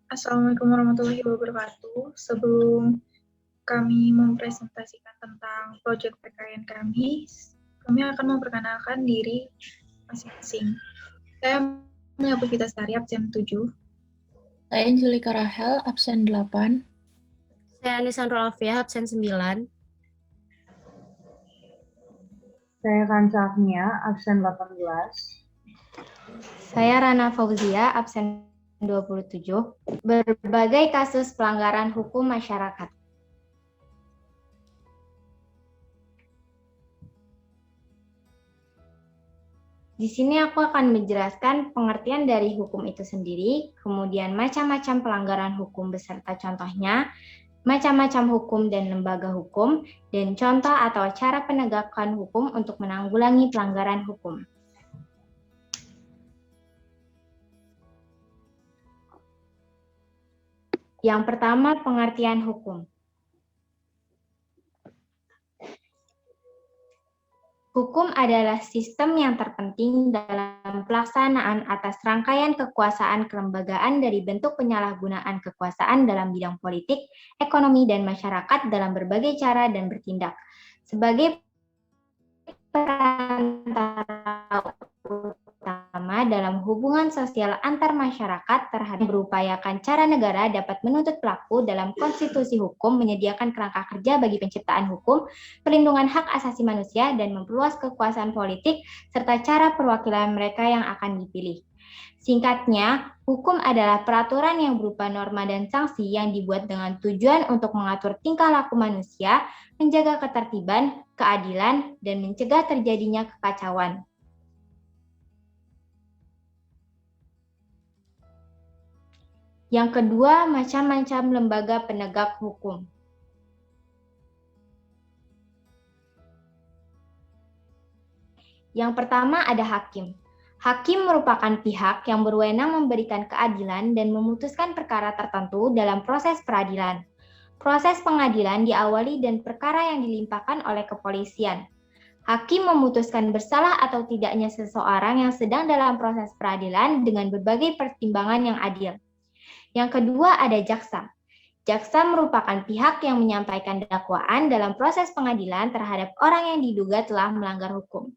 Assalamualaikum warahmatullahi wabarakatuh. Sebelum kami mempresentasikan tentang proyek PKN kami akan memperkenalkan diri masing-masing. Saya Mia Puspitasari, absen 7. Saya Angelika Rahel, absen 8. Saya Nisandro Alfiah, absen 9. Saya Kanca Agnia, absen 18. Saya Rana Fauzia, absen 27. Berbagai kasus pelanggaran hukum masyarakat. Di sini aku akan menjelaskan pengertian dari hukum itu sendiri, kemudian macam-macam pelanggaran hukum beserta contohnya, macam-macam hukum dan lembaga hukum, dan contoh atau cara penegakan hukum untuk menanggulangi pelanggaran hukum. Yang pertama, pengertian hukum. Hukum adalah sistem yang terpenting dalam pelaksanaan atas rangkaian kekuasaan kelembagaan dari bentuk penyalahgunaan kekuasaan dalam bidang politik, ekonomi, dan masyarakat dalam berbagai cara dan bertindak. Sebagai perantara utama dalam hubungan sosial antar masyarakat terhadap berupayakan cara negara dapat menuntut pelaku dalam konstitusi hukum, menyediakan kerangka kerja bagi penciptaan hukum, perlindungan hak asasi manusia, dan memperluas kekuasaan politik, serta cara perwakilan mereka yang akan dipilih. Singkatnya, hukum adalah peraturan yang berupa norma dan sanksi yang dibuat dengan tujuan untuk mengatur tingkah laku manusia, menjaga ketertiban, keadilan, dan mencegah terjadinya kekacauan. Yang kedua, macam-macam lembaga penegak hukum. Yang pertama ada hakim. Hakim merupakan pihak yang berwenang memberikan keadilan dan memutuskan perkara tertentu dalam proses peradilan. Proses pengadilan diawali dan perkara yang dilimpahkan oleh kepolisian. Hakim memutuskan bersalah atau tidaknya seseorang yang sedang dalam proses peradilan dengan berbagai pertimbangan yang adil. Yang kedua ada jaksa. Jaksa merupakan pihak yang menyampaikan dakwaan dalam proses pengadilan terhadap orang yang diduga telah melanggar hukum.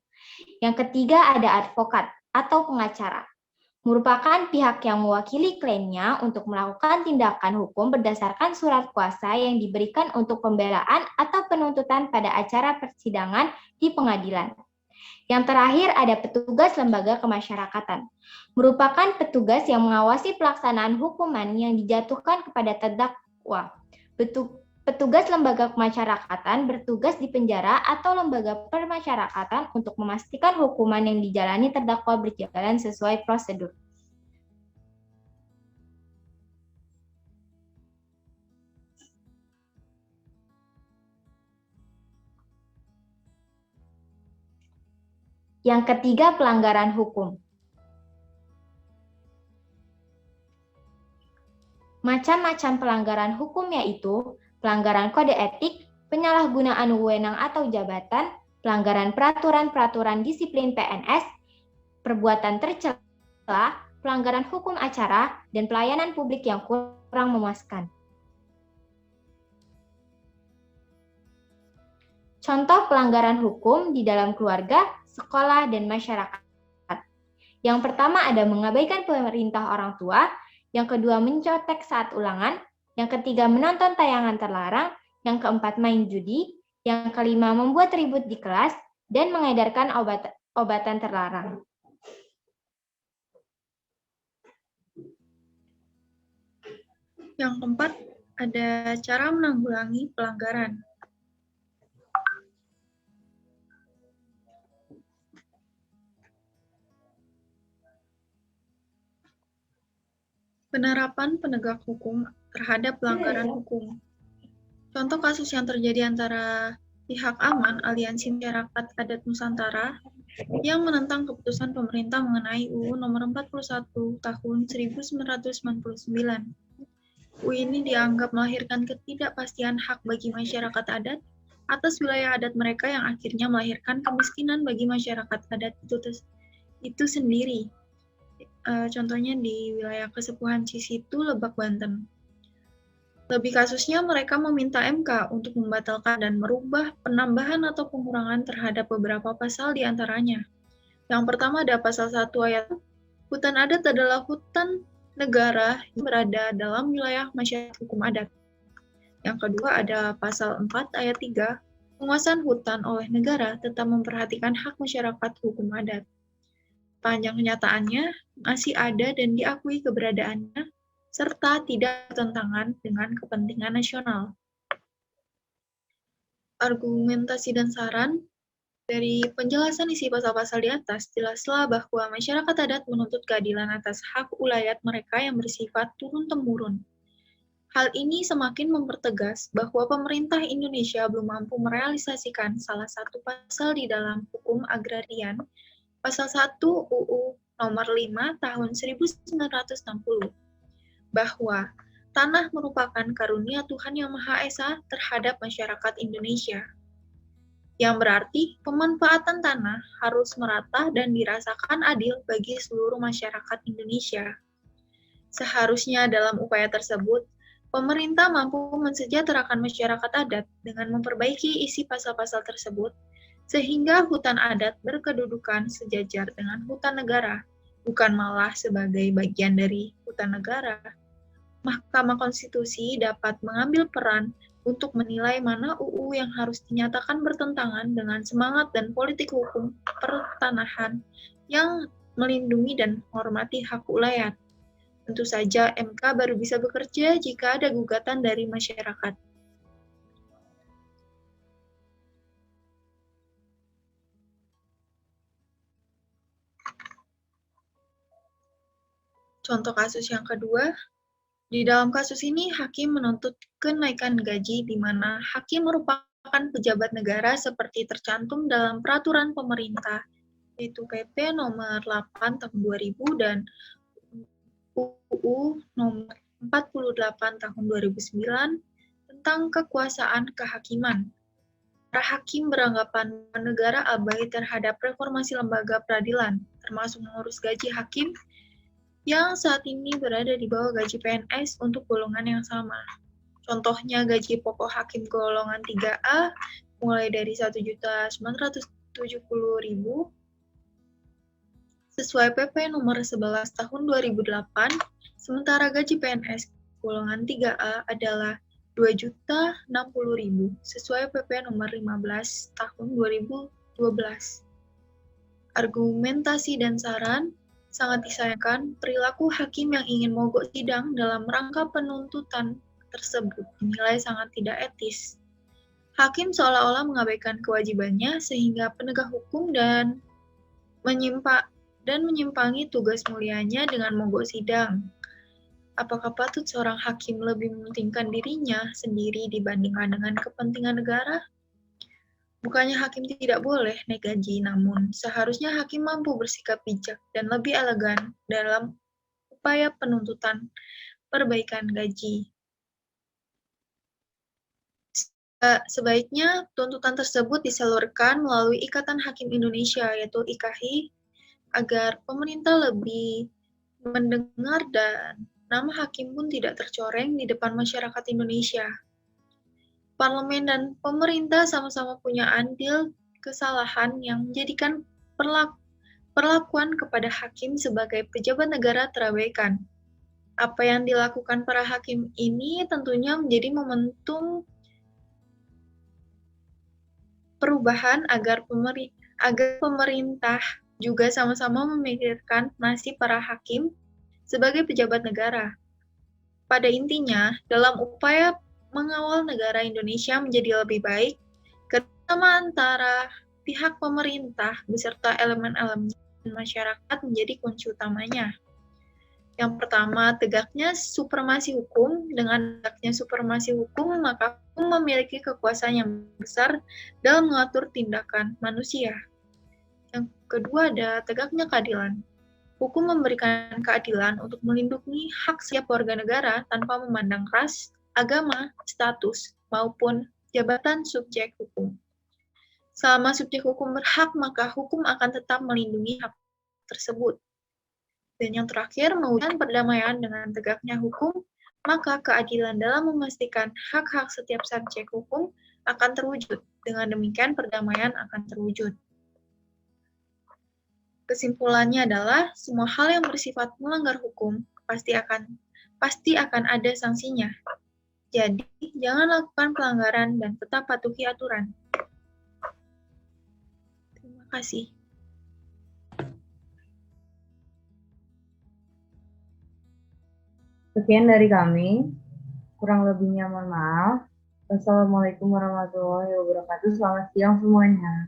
Yang ketiga ada advokat atau pengacara. Merupakan pihak yang mewakili kliennya untuk melakukan tindakan hukum berdasarkan surat kuasa yang diberikan untuk pembelaan atau penuntutan pada acara persidangan di pengadilan. Yang terakhir ada petugas lembaga kemasyarakatan. Merupakan petugas yang mengawasi pelaksanaan hukuman yang dijatuhkan kepada terdakwa. Petugas lembaga kemasyarakatan bertugas di penjara atau lembaga permasyarakatan untuk memastikan hukuman yang dijalani terdakwa berjalan sesuai prosedur. Yang ketiga, pelanggaran hukum. Macam-macam pelanggaran hukum yaitu pelanggaran kode etik, penyalahgunaan wewenang atau jabatan, pelanggaran peraturan-peraturan disiplin PNS, perbuatan tercela, pelanggaran hukum acara, dan pelayanan publik yang kurang memuaskan. Contoh pelanggaran hukum di dalam keluarga, sekolah, dan masyarakat. Yang pertama ada mengabaikan perintah orang tua, yang kedua mencontek saat ulangan, yang ketiga menonton tayangan terlarang, yang keempat main judi, yang kelima membuat ribut di kelas, dan mengedarkan obatan terlarang. Yang keempat ada cara menanggulangi pelanggaran. Penerapan penegak hukum terhadap pelanggaran hukum. Contoh kasus yang terjadi antara pihak Aman, Aliansi Masyarakat Adat Nusantara, yang menentang keputusan pemerintah mengenai UU Nomor 41 Tahun 1999. UU ini dianggap melahirkan ketidakpastian hak bagi masyarakat adat atas wilayah adat mereka yang akhirnya melahirkan kemiskinan bagi masyarakat adat itu sendiri. contohnya di wilayah Kesepuhan Cisitu, Lebak, Banten. Lebih kasusnya mereka meminta MK untuk membatalkan dan merubah penambahan atau pengurangan terhadap beberapa pasal di antaranya. Yang pertama ada pasal 1 ayat, hutan adat adalah hutan negara yang berada dalam wilayah masyarakat hukum adat. Yang kedua ada pasal 4 ayat 3, penguasaan hutan oleh negara tetap memperhatikan hak masyarakat hukum adat. Panjang kenyataannya masih ada dan diakui keberadaannya, serta tidak bertentangan dengan kepentingan nasional. Argumentasi dan saran dari penjelasan isi pasal-pasal di atas, jelaslah bahwa masyarakat adat menuntut keadilan atas hak ulayat mereka yang bersifat turun-temurun. Hal ini semakin mempertegas bahwa pemerintah Indonesia belum mampu merealisasikan salah satu pasal di dalam hukum agrarian, pasal 1 UU nomor 5 tahun 1960, bahwa tanah merupakan karunia Tuhan Yang Maha Esa terhadap masyarakat Indonesia. Yang berarti pemanfaatan tanah harus merata dan dirasakan adil bagi seluruh masyarakat Indonesia. Seharusnya dalam upaya tersebut, pemerintah mampu mensejahterakan masyarakat adat dengan memperbaiki isi pasal-pasal tersebut, sehingga hutan adat berkedudukan sejajar dengan hutan negara, bukan malah sebagai bagian dari hutan negara. Mahkamah Konstitusi dapat mengambil peran untuk menilai mana UU yang harus dinyatakan bertentangan dengan semangat dan politik hukum pertanahan yang melindungi dan menghormati hak ulayat. Tentu saja MK baru bisa bekerja jika ada gugatan dari masyarakat. Contoh kasus yang kedua, di dalam kasus ini, hakim menuntut kenaikan gaji di mana hakim merupakan pejabat negara seperti tercantum dalam peraturan pemerintah, yaitu PP nomor 8 tahun 2000 dan UU nomor 48 tahun 2009 tentang kekuasaan kehakiman. Para hakim beranggapan negara abai terhadap reformasi lembaga peradilan, termasuk mengurus gaji hakim yang saat ini berada di bawah gaji PNS untuk golongan yang sama. Contohnya gaji pokok hakim golongan 3A mulai dari 1.970.000 sesuai PP nomor 11 tahun 2008, sementara gaji PNS golongan 3A adalah 2.060.000 sesuai PP nomor 15 tahun 2012. Argumentasi dan saran, sangat disayangkan perilaku hakim yang ingin mogok sidang dalam rangka penuntutan tersebut dinilai sangat tidak etis. Hakim seolah-olah mengabaikan kewajibannya sehingga penegak hukum dan menyimpangi tugas mulianya dengan mogok sidang. Apakah patut seorang hakim lebih mementingkan dirinya sendiri dibandingkan dengan kepentingan negara? Bukannya hakim tidak boleh naik gaji, namun seharusnya hakim mampu bersikap bijak dan lebih elegan dalam upaya penuntutan perbaikan gaji. Sebaiknya tuntutan tersebut disalurkan melalui Ikatan Hakim Indonesia, yaitu IKHI, agar pemerintah lebih mendengar dan nama hakim pun tidak tercoreng di depan masyarakat Indonesia. Parlemen dan pemerintah sama-sama punya andil kesalahan yang menjadikan perlakuan kepada hakim sebagai pejabat negara terabaikan. Apa yang dilakukan para hakim ini tentunya menjadi momentum perubahan agar pemerintah juga sama-sama memikirkan nasib para hakim sebagai pejabat negara. Pada intinya, dalam upaya mengawal negara Indonesia menjadi lebih baik, kerjasama antara pihak pemerintah beserta elemen-elemen masyarakat menjadi kunci utamanya. Yang pertama, tegaknya supremasi hukum. Dengan tegaknya supremasi hukum, maka hukum memiliki kekuasaan yang besar dalam mengatur tindakan manusia. Yang kedua ada tegaknya keadilan. Hukum memberikan keadilan untuk melindungi hak setiap warga negara tanpa memandang ras, agama, status, maupun jabatan subjek hukum. Selama subjek hukum berhak, maka hukum akan tetap melindungi hak tersebut. Dan yang terakhir, mewujudkan perdamaian dengan tegaknya hukum, maka keadilan dalam memastikan hak-hak setiap subjek hukum akan terwujud. Dengan demikian, perdamaian akan terwujud. Kesimpulannya adalah, semua hal yang bersifat melanggar hukum pasti akan ada sanksinya. Jadi, jangan lakukan pelanggaran dan tetap patuhi aturan. Terima kasih. Sekian dari kami. Kurang lebihnya mohon maaf. Wassalamualaikum warahmatullahi wabarakatuh. Selamat siang semuanya.